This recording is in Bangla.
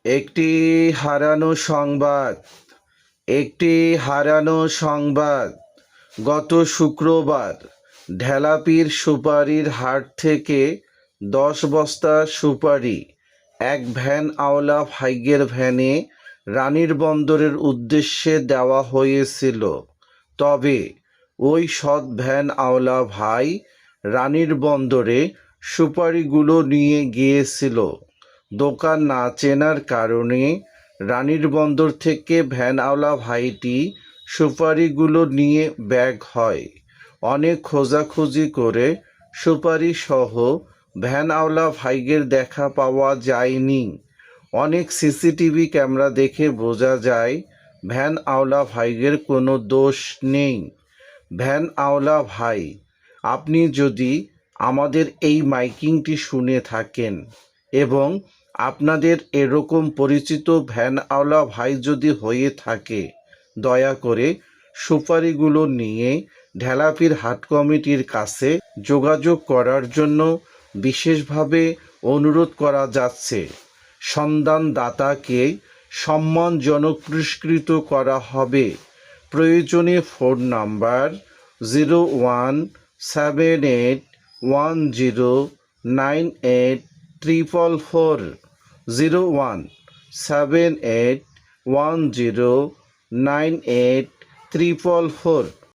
একটি হারানো সংবাদ। একটি হারানো সংবাদ। গত শুক্রবার ঢেলাপীর সুপারির হাট থেকে 10 বস্তা সুপারি এক ভ্যান আওলা ভাইয়ের ভ্যানে রানীর বন্দরের উদ্দেশ্যে দেওয়া হয়েছিল। তবে ওই সৎ ভ্যান আওলা ভাই রানীর বন্দরে সুপারিগুলো নিয়ে গিয়েছিল। দোকান না চেনার কারণে রানীর বন্দর থেকে ভ্যানওয়ালা ভাইটি সুপারিগুলো নিয়ে ব্যাগ হয়। অনেক খোঁজাখুঁজি করে সুপারি সহ ভ্যানওয়ালা ভাইয়ের দেখা পাওয়া যায়নি। অনেক সিসিটিভি ক্যামেরা দেখে বোঝা যায় ভ্যানওয়ালা ভাইয়ের কোনো দোষ নেই। ভ্যানওয়ালা ভাই, আপনি যদি আমাদের এই মাইকিংটি শুনে থাকেন এবং আপনাদের এরকম পরিচিত ভ্যানওয়ালা ভাই যদি হয়ে থাকে, দয়া করে সুপারিগুলো নিয়ে ঢেলাপীর হাট কমিটির কাছে যোগাযোগ করার জন্য বিশেষভাবে অনুরোধ করা যাচ্ছে। সন্ধানদাতাকে সম্মানজনক পুরস্কৃত করা হবে। প্রয়োজনে ফোন নাম্বার 01781098444 01781098444।